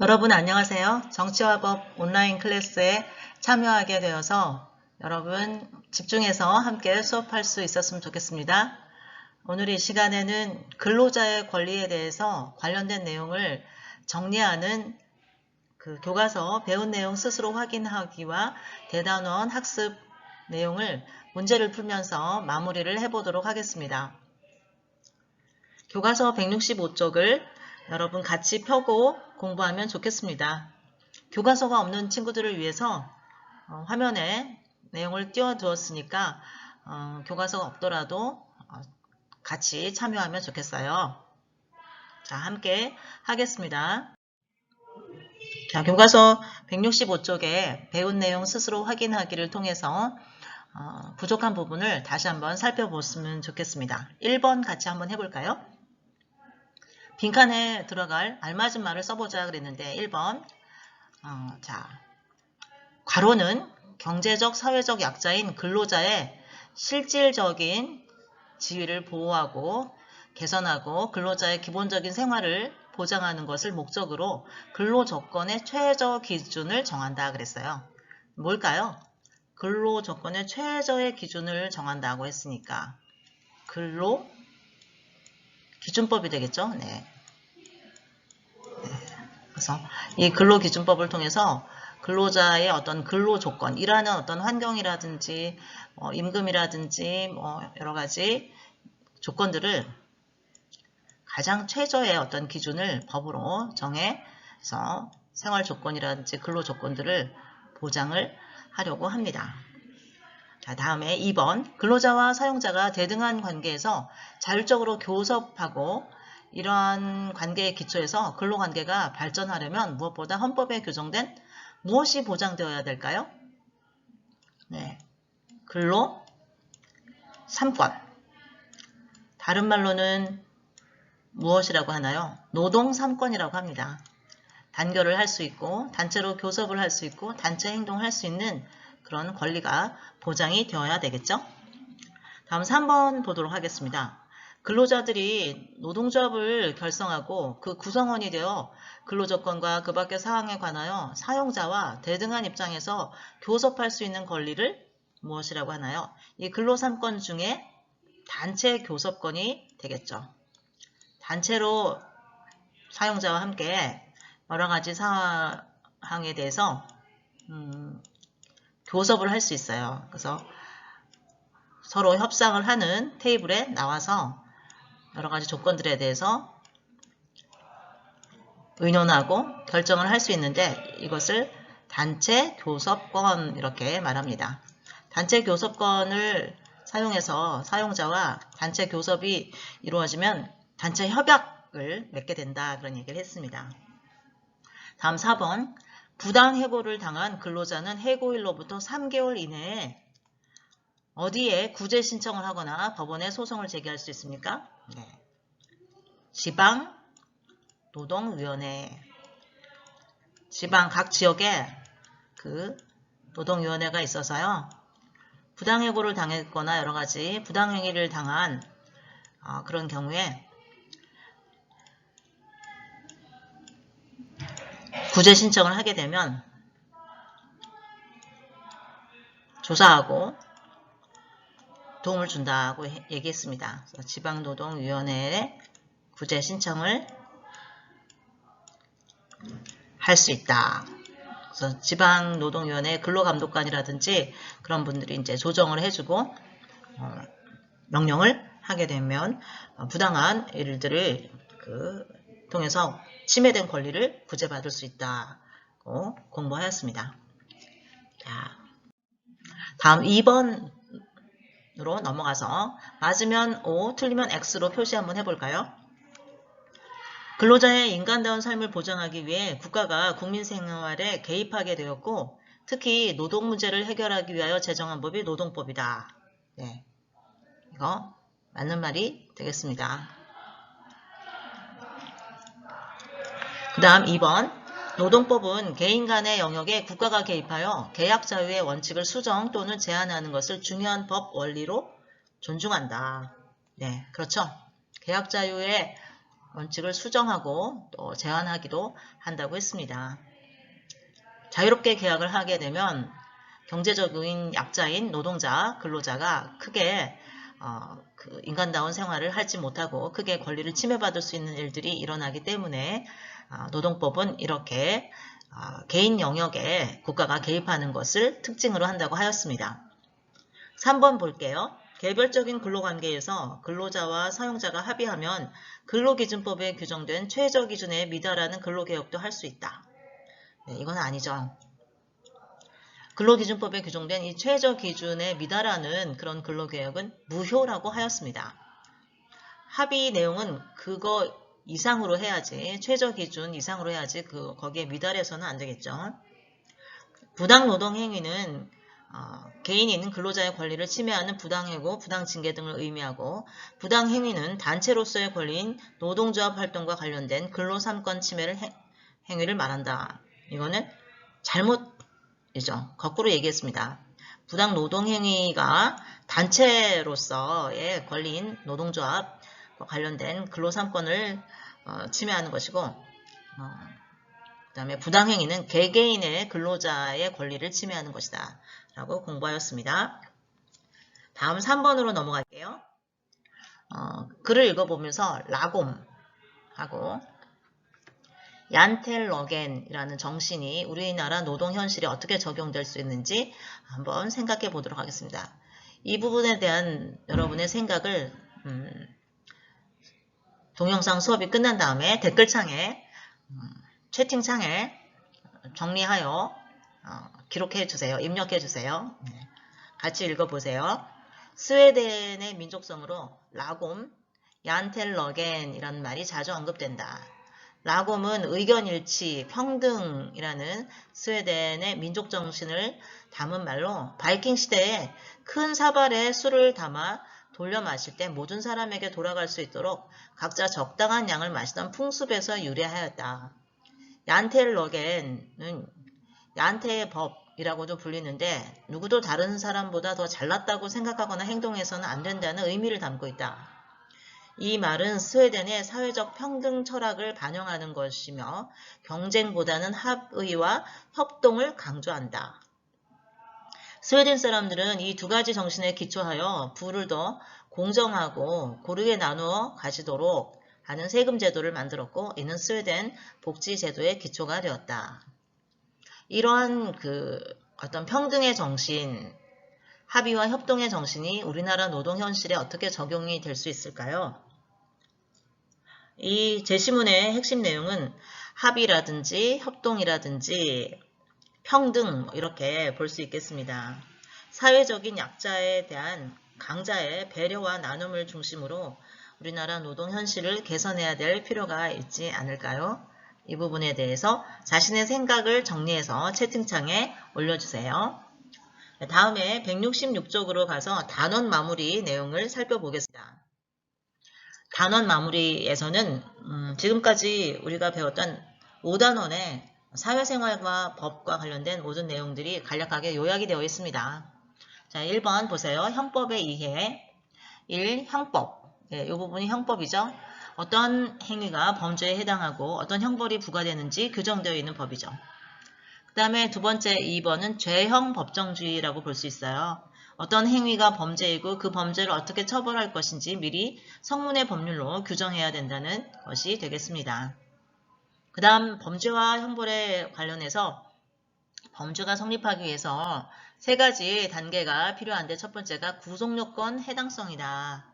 여러분 안녕하세요. 정치화법 온라인 클래스에 참여하게 되어서 여러분 집중해서 함께 수업할 수 있었으면 좋겠습니다. 오늘 이 시간에는 근로자의 권리에 대해서 관련된 내용을 정리하는 교과서 배운 내용 스스로 확인하기와 대단원 학습 내용을 문제를 풀면서 마무리를 해보도록 하겠습니다. 교과서 165쪽을 여러분 같이 펴고 공부하면 좋겠습니다. 교과서가 없는 친구들을 위해서 화면에 내용을 띄워두었으니까 교과서가 없더라도 같이 참여하면 좋겠어요. 자, 함께 하겠습니다. 자, 교과서 165쪽에 배운 내용 스스로 확인하기를 통해서 부족한 부분을 다시 한번 살펴보시면 좋겠습니다. 1번 같이 한번 해볼까요? 빈칸에 들어갈 알맞은 말을 써보자 그랬는데 1번 자, 괄호는 경제적, 사회적 약자인 근로자의 실질적인 지위를 보호하고 개선하고 근로자의 기본적인 생활을 보장하는 것을 목적으로 근로조건의 최저 기준을 정한다 그랬어요. 뭘까요? 근로조건의 최저의 기준을 정한다고 했으니까 기준법이 되겠죠? 네. 그래서 이 근로기준법을 통해서 근로자의 어떤 근로조건, 일하는 어떤 환경이라든지 임금이라든지 여러 가지 조건들을 가장 최저의 어떤 기준을 법으로 정해서 생활조건이라든지 근로조건들을 보장을 하려고 합니다. 자, 다음에 2번 근로자와 사용자가 대등한 관계에서 자율적으로 교섭하고 이러한 관계에 기초해서 근로관계가 발전하려면 무엇보다 헌법에 규정된 무엇이 보장되어야 될까요? 네, 근로 3권. 다른 말로는 무엇이라고 하나요? 노동 3권이라고 합니다. 단결을 할 수 있고 단체로 교섭을 할 수 있고 단체 행동을 할 수 있는 그런 권리가 보장이 되어야 되겠죠? 다음 3번 보도록 하겠습니다. 근로자들이 노동조합을 결성하고 그 구성원이 되어 근로조건과 그 밖의 사항에 관하여 사용자와 대등한 입장에서 교섭할 수 있는 권리를 무엇이라고 하나요? 이 근로 3권 중에 단체 교섭권이 되겠죠. 단체로 사용자와 함께 여러 가지 사항에 대해서 교섭을 할 수 있어요. 그래서 서로 협상을 하는 테이블에 나와서 여러 가지 조건들에 대해서 의논하고 결정을 할 수 있는데 이것을 단체 교섭권 이렇게 말합니다. 단체 교섭권을 사용해서 사용자와 단체 교섭이 이루어지면 단체 협약을 맺게 된다 그런 얘기를 했습니다. 다음 4번 부당 해고를 당한 근로자는 해고일로부터 3개월 이내에 어디에 구제 신청을 하거나 법원에 소송을 제기할 수 있습니까? 네. 지방노동위원회. 지방 각 지역에 그 노동위원회가 있어서요. 부당해고를 당했거나 여러 가지 부당행위를 당한 그런 경우에 구제 신청을 하게 되면 조사하고 도움을 준다고 얘기했습니다. 지방노동위원회에 구제 신청을 할 수 있다. 그래서 지방노동위원회 근로감독관이라든지 그런 분들이 이제 조정을 해주고 명령을 하게 되면 부당한 일들을 통해서 침해된 권리를 구제받을 수 있다고 공부하였습니다. 자, 다음 2번으로 넘어가서 맞으면 O, 틀리면 X로 표시 한번 해볼까요? 근로자의 인간다운 삶을 보장하기 위해 국가가 국민 생활에 개입하게 되었고 특히 노동 문제를 해결하기 위하여 제정한 법이 노동법이다. 네, 이거 맞는 말이 되겠습니다. 그 다음 2번 노동법은 개인 간의 영역에 국가가 개입하여 계약 자유의 원칙을 수정 또는 제한하는 것을 중요한 법 원리로 존중한다. 네, 그렇죠. 계약 자유의 원칙을 수정하고 또 제한하기도 한다고 했습니다. 자유롭게 계약을 하게 되면 경제적인 약자인 노동자, 근로자가 크게 그 인간다운 생활을 하지 못하고 크게 권리를 침해받을 수 있는 일들이 일어나기 때문에 노동법은 이렇게 개인 영역에 국가가 개입하는 것을 특징으로 한다고 하였습니다. 3번 볼게요. 개별적인 근로관계에서 근로자와 사용자가 합의하면 근로기준법에 규정된 최저기준에 미달하는 근로개혁도 할 수 있다. 네, 이건 아니죠. 근로기준법에 규정된 이 최저기준에 미달하는 그런 근로개혁은 무효라고 하였습니다. 합의 내용은 그거 이상으로 해야지, 최저기준 이상으로 해야지 거기에 미달해서는 안 되겠죠. 부당노동행위는 개인이 있는 근로자의 권리를 침해하는 부당해고 부당징계 등을 의미하고, 부당행위는 단체로서의 권리인 노동조합 활동과 관련된 근로삼권 침해를 행위를 말한다. 이거는 잘못이죠. 거꾸로 얘기했습니다. 부당노동행위가 단체로서의 권리인 노동조합과 관련된 근로삼권을 침해하는 것이고, 그 다음에 부당행위는 개개인의 근로자의 권리를 침해하는 것이다 라고 공부하였습니다. 다음 3번으로 넘어갈게요. 글을 읽어보면서 라곰하고 얀텔러겐이라는 정신이 우리나라 노동 현실에 어떻게 적용될 수 있는지 한번 생각해 보도록 하겠습니다. 이 부분에 대한 여러분의 생각을 동영상 수업이 끝난 다음에 댓글창에 채팅창에 정리하여 기록해 주세요. 입력해 주세요. 같이 읽어보세요. 스웨덴의 민족성으로 라곰, 얀텔러겐이라는 말이 자주 언급된다. 라곰은 의견일치, 평등이라는 스웨덴의 민족정신을 담은 말로 바이킹 시대에 큰 사발에 술을 담아 돌려 마실 때 모든 사람에게 돌아갈 수 있도록 각자 적당한 양을 마시던 풍습에서 유래하였다. 얀텔러겐은 얀테의 법이라고도 불리는데 누구도 다른 사람보다 더 잘났다고 생각하거나 행동해서는 안 된다는 의미를 담고 있다. 이 말은 스웨덴의 사회적 평등 철학을 반영하는 것이며 경쟁보다는 합의와 협동을 강조한다. 스웨덴 사람들은 이 두 가지 정신에 기초하여 부를 더 공정하고 고르게 나누어 가지도록 하는 세금 제도를 만들었고, 이는 스웨덴 복지 제도의 기초가 되었다. 이러한 어떤 평등의 정신, 합의와 협동의 정신이 우리나라 노동 현실에 어떻게 적용이 될 수 있을까요? 이 제시문의 핵심 내용은 합의라든지 협동이라든지 평등 이렇게 볼 수 있겠습니다. 사회적인 약자에 대한 강자의 배려와 나눔을 중심으로 우리나라 노동 현실을 개선해야 될 필요가 있지 않을까요? 이 부분에 대해서 자신의 생각을 정리해서 채팅창에 올려주세요. 다음에 166쪽으로 가서 단원 마무리 내용을 살펴보겠습니다. 단원 마무리에서는 지금까지 우리가 배웠던 5단원의 사회생활과 법과 관련된 모든 내용들이 간략하게 요약이 되어 있습니다. 자, 1번 보세요. 형법의 이해. 1. 형법. 이 부분이 형법이죠. 어떤 행위가 범죄에 해당하고 어떤 형벌이 부과되는지 규정되어 있는 법이죠. 그 다음에 두 번째 2번은 죄형 법정주의라고 볼 수 있어요. 어떤 행위가 범죄이고 그 범죄를 어떻게 처벌할 것인지 미리 성문의 법률로 규정해야 된다는 것이 되겠습니다. 그 다음 범죄와 형벌에 관련해서 범죄가 성립하기 위해서 세 가지 단계가 필요한데, 첫 번째가 구속요건 해당성이다.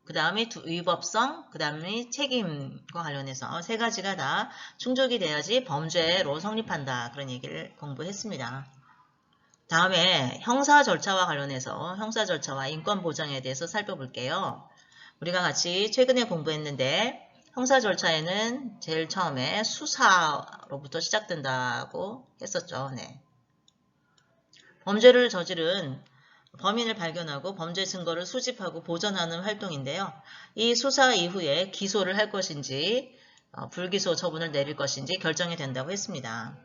그 다음에 위법성, 그 다음에 책임과 관련해서 세 가지가 다 충족이 돼야지 범죄로 성립한다. 그런 얘기를 공부했습니다. 다음에 형사 절차와 관련해서 형사 절차와 인권 보장에 대해서 살펴볼게요. 우리가 같이 최근에 공부했는데 형사 절차에는 제일 처음에 수사로부터 시작된다고 했었죠. 네. 범죄를 저지른 범인을 발견하고 범죄 증거를 수집하고 보존하는 활동인데요. 이 수사 이후에 기소를 할 것인지 불기소 처분을 내릴 것인지 결정이 된다고 했습니다.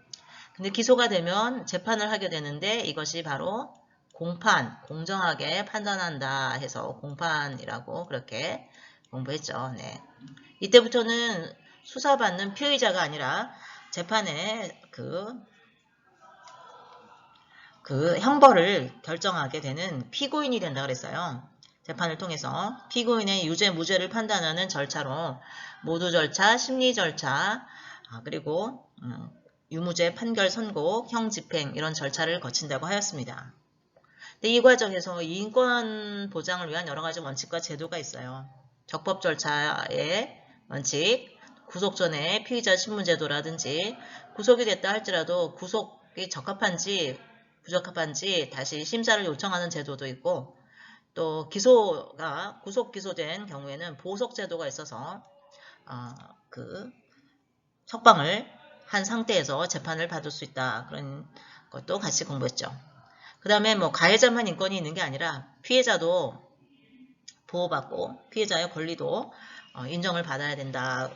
근데 기소가 되면 재판을 하게 되는데 이것이 바로 공판, 공정하게 판단한다 해서 공판이라고 그렇게 공부했죠. 네. 이때부터는 수사받는 피의자가 아니라 재판에 그 형벌을 결정하게 되는 피고인이 된다 그랬어요. 재판을 통해서 피고인의 유죄 무죄를 판단하는 절차로 모두 절차, 심리 절차, 그리고 유무죄 판결 선고, 형 집행 이런 절차를 거친다고 하였습니다. 근데 이 과정에서 인권 보장을 위한 여러 가지 원칙과 제도가 있어요. 적법 절차의 원칙, 구속 전에 피의자 신문 제도라든지 구속이 됐다 할지라도 구속이 적합한지 부적합한지 다시 심사를 요청하는 제도도 있고 또 구속 기소된 경우에는 보석 제도가 있어서 그 석방을 한 상태에서 재판을 받을 수 있다. 그런 것도 같이 공부했죠. 그 다음에 뭐 가해자만 인권이 있는 게 아니라 피해자도 보호받고 피해자의 권리도 인정을 받아야 된다고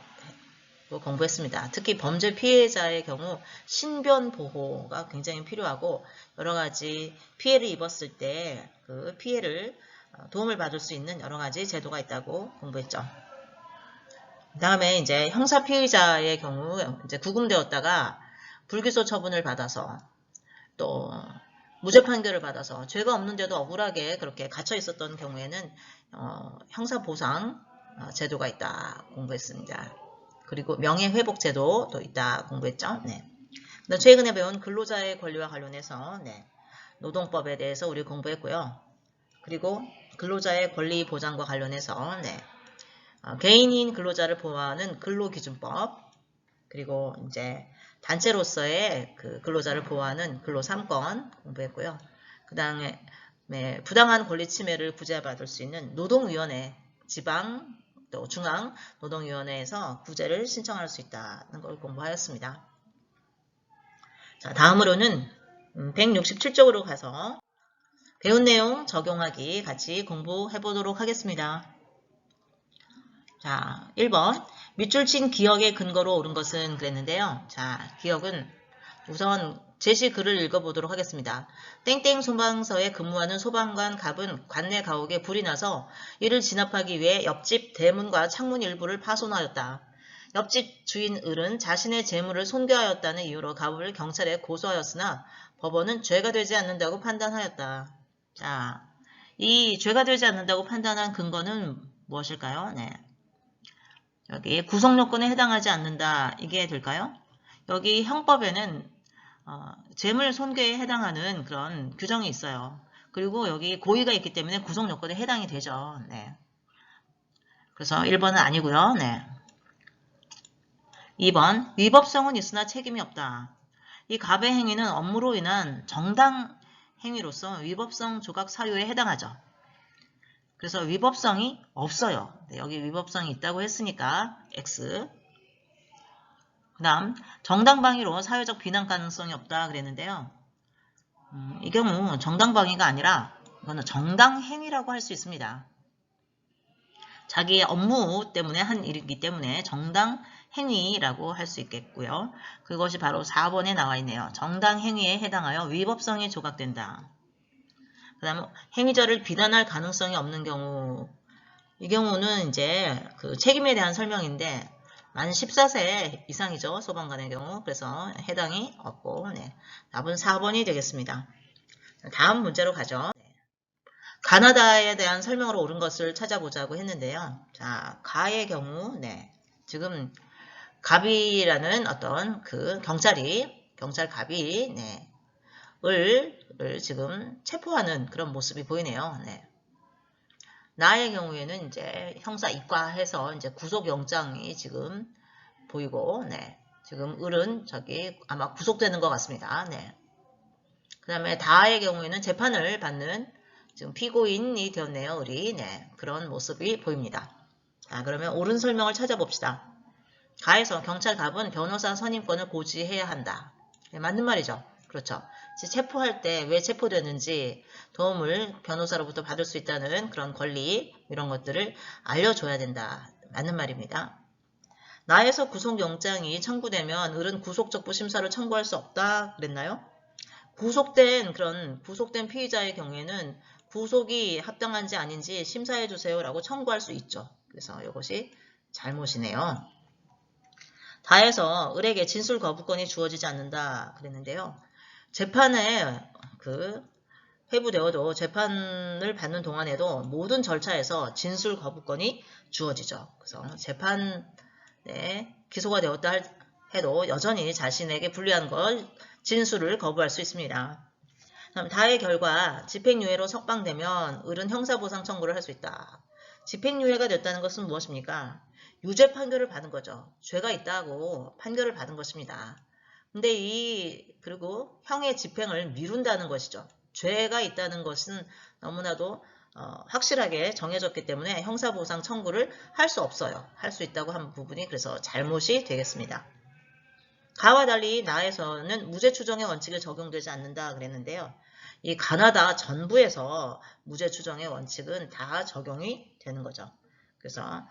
공부했습니다. 특히 범죄 피해자의 경우 신변 보호가 굉장히 필요하고 여러 가지 피해를 입었을 때 그 피해를 도움을 받을 수 있는 여러 가지 제도가 있다고 공부했죠. 그 다음에 이제 형사 피의자의 경우 이제 구금되었다가 불기소 처분을 받아서 또 무죄 판결을 받아서 죄가 없는데도 억울하게 그렇게 갇혀 있었던 경우에는 형사 보상 제도가 있다 공부했습니다. 그리고 명예회복 제도도 있다 공부했죠. 네. 최근에 배운 근로자의 권리와 관련해서 노동법에 대해서 우리 공부했고요. 그리고 근로자의 권리 보장과 관련해서 개인인 근로자를 보호하는 근로기준법, 그리고 이제 단체로서의 그 근로자를 보호하는 근로 3권 공부했고요. 그 다음에 부당한 권리 침해를 구제받을 수 있는 노동위원회, 지방 또 중앙 노동위원회에서 구제를 신청할 수 있다는 걸 공부하였습니다. 자, 다음으로는 167쪽으로 가서 배운 내용 적용하기 같이 공부해 보도록 하겠습니다. 자, 1번 밑줄 친 기억의 근거로 옳은 것은 그랬는데요. 자, 기억은 우선 제시 글을 읽어보도록 하겠습니다. 땡땡 소방서에 근무하는 소방관 갑은 관내 가옥에 불이 나서 이를 진압하기 위해 옆집 대문과 창문 일부를 파손하였다. 옆집 주인 을은 자신의 재물을 손괴하였다는 이유로 갑을 경찰에 고소하였으나 법원은 죄가 되지 않는다고 판단하였다. 자, 이 죄가 되지 않는다고 판단한 근거는 무엇일까요? 네. 여기 구속요건에 해당하지 않는다. 이게 될까요? 여기 형법에는 재물 손괴에 해당하는 그런 규정이 있어요. 그리고 여기 고의가 있기 때문에 구속요건에 해당이 되죠. 네. 그래서 1번은 아니고요. 네. 2번 위법성은 있으나 책임이 없다. 이 갑의 행위는 업무로 인한 정당 행위로서 위법성 조각 사유에 해당하죠. 그래서 위법성이 없어요. 네, 여기 위법성이 있다고 했으니까 X. 그 다음 정당방위로 사회적 비난 가능성이 없다 그랬는데요. 이 경우 정당방위가 아니라 이거는 정당행위라고 할 수 있습니다. 자기의 업무 때문에 한 일이기 때문에 정당행위라고 할 수 있겠고요. 그것이 바로 4번에 나와 있네요. 정당행위에 해당하여 위법성이 조각된다. 그 다음 행위자를 비난할 가능성이 없는 경우, 이 경우는 이제 그 책임에 대한 설명인데 만 14세 이상이죠. 소방관의 경우. 그래서 해당이 없고 답은 4번이 되겠습니다. 다음 문제로 가죠. 가나다에 대한 설명으로 옳은 것을 찾아보자고 했는데요. 자, 가의 경우 지금 갑이라는 어떤 그 경찰 갑이 을 지금 체포하는 그런 모습이 보이네요. 나의 경우에는 이제 형사 입과해서 이제 구속영장이 지금 보이고, 지금 을은 저기 아마 구속되는 것 같습니다. 그 다음에 다의 경우에는 재판을 받는 지금 피고인이 되었네요. 을이. 그런 모습이 보입니다. 자, 그러면 옳은 설명을 찾아봅시다. 가에서 경찰 갑은 변호사 선임권을 고지해야 한다. 맞는 말이죠. 그렇죠. 체포할 때 왜 체포되는지 도움을 변호사로부터 받을 수 있다는 그런 권리 이런 것들을 알려줘야 된다. 맞는 말입니다. 나에서 구속영장이 청구되면 을은 구속적부 심사를 청구할 수 없다 그랬나요? 구속된 피의자의 경우에는 구속이 합당한지 아닌지 심사해 주세요라고 청구할 수 있죠. 그래서 이것이 잘못이네요. 다해서 을에게 진술 거부권이 주어지지 않는다 그랬는데요. 재판에 회부되어도 재판을 받는 동안에도 모든 절차에서 진술 거부권이 주어지죠. 그래서 재판에 기소가 되었다 해도 여전히 자신에게 불리한 걸 진술을 거부할 수 있습니다. 다음 다의 결과 집행유예로 석방되면 을은 형사보상 청구를 할 수 있다. 집행유예가 됐다는 것은 무엇입니까? 유죄 판결을 받은 거죠. 죄가 있다고 판결을 받은 것입니다. 근데 그리고 형의 집행을 미룬다는 것이죠. 죄가 있다는 것은 너무나도 확실하게 정해졌기 때문에 형사보상 청구를 할 수 없어요. 할 수 있다고 한 부분이 그래서 잘못이 되겠습니다. 가와 달리 나에서는 무죄 추정의 원칙이 적용되지 않는다 그랬는데요. 이 가나다 전부에서 무죄 추정의 원칙은 다 적용이 되는 거죠. 그래서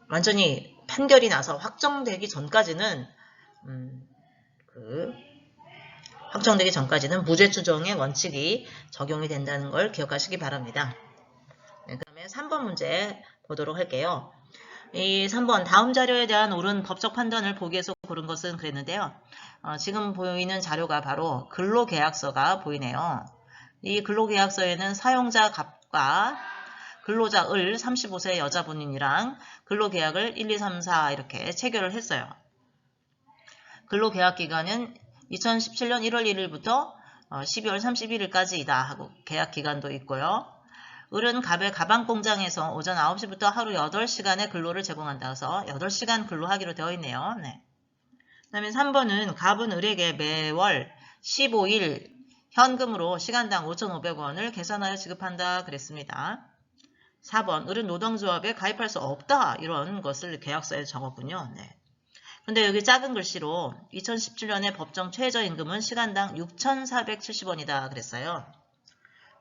완전히 판결이 나서 확정되기 전까지는 무죄 추정의 원칙이 적용이 된다는 걸 기억하시기 바랍니다. 네, 그다음에 3번 문제 보도록 할게요. 이 3번 다음 자료에 대한 옳은 법적 판단을 보기 위해서 고른 것은 그랬는데요. 지금 보이는 자료가 바로 근로계약서가 보이네요. 이 근로계약서에는 사용자 갑과 근로자 을 35세 여자 본인이랑 근로계약을 1, 2, 3, 4 이렇게 체결을 했어요. 근로계약 기간은 2017년 1월 1일부터 12월 31일까지이다 하고 계약 기간도 있고요. 을은 갑의 가방 공장에서 오전 9시부터 하루 8시간의 근로를 제공한다. 그래서 8시간 근로하기로 되어 있네요. 네. 그 다음에 3번은 갑은 을에게 매월 15일 현금으로 시간당 5,500원을 계산하여 지급한다 그랬습니다. 4번 을은 노동조합에 가입할 수 없다 이런 것을 계약서에 적었군요. 네. 근데 여기 작은 글씨로 2017년의 법정 최저임금은 시간당 6,470원이다 그랬어요.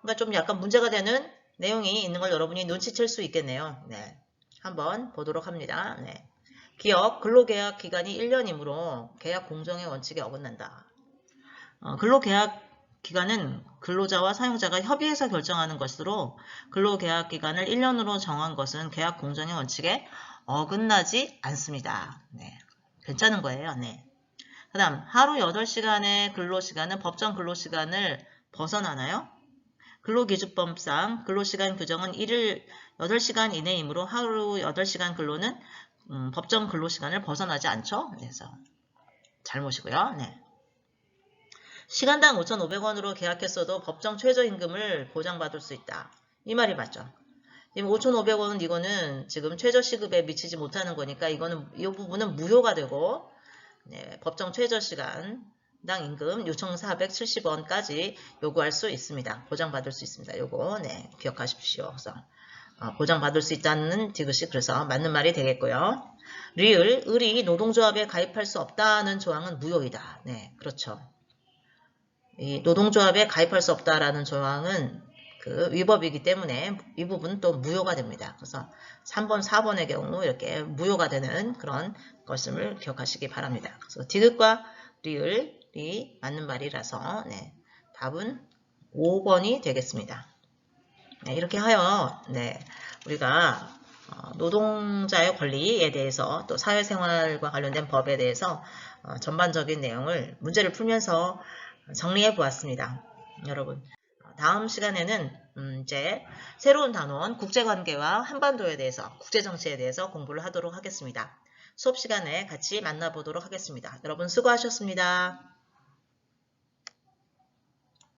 그러니까 좀 약간 문제가 되는 내용이 있는 걸 여러분이 눈치챌 수 있겠네요. 네. 한번 보도록 합니다. 네. 기업 근로계약 기간이 1년이므로 계약 공정의 원칙에 어긋난다. 근로계약 기간은 근로자와 사용자가 협의해서 결정하는 것으로 근로계약 기간을 1년으로 정한 것은 계약 공정의 원칙에 어긋나지 않습니다. 네. 괜찮은 거예요. 네. 그 다음 하루 8시간의 근로시간은 법정 근로시간을 벗어나나요? 근로기준법상 근로시간 규정은 1일 8시간 이내이므로 하루 8시간 근로는 법정 근로시간을 벗어나지 않죠. 그래서 잘못이고요. 네. 시간당 5,500원으로 계약했어도 법정 최저임금을 보장받을 수 있다. 이 말이 맞죠. 5,500원은 이거는 지금 최저시급에 미치지 못하는 거니까 이 부분은 무효가 되고 네, 법정 최저시간 당 임금 6,470원까지 요구할 수 있습니다. 보장받을 수 있습니다. 요거 네, 기억하십시오. 그래서 보장받을 수 있다는 디귿이 그래서 맞는 말이 되겠고요. 을이 노동조합에 가입할 수 없다는 조항은 무효이다. 네, 그렇죠. 이 노동조합에 가입할 수 없다라는 조항은 위법이기 때문에 이 부분 또 무효가 됩니다. 그래서 3번, 4번의 경우 이렇게 무효가 되는 그런 것을 기억하시기 바랍니다. 그래서 디귿과 리을이 맞는 말이라서 네, 답은 5번이 되겠습니다. 네, 이렇게 하여 네, 우리가 노동자의 권리에 대해서 또 사회생활과 관련된 법에 대해서 전반적인 내용을 문제를 풀면서 정리해 보았습니다. 여러분 다음 시간에는 이제 새로운 단원 국제관계와 한반도에 대해서 국제정치에 대해서 공부를 하도록 하겠습니다. 수업 시간에 같이 만나보도록 하겠습니다. 여러분 수고하셨습니다.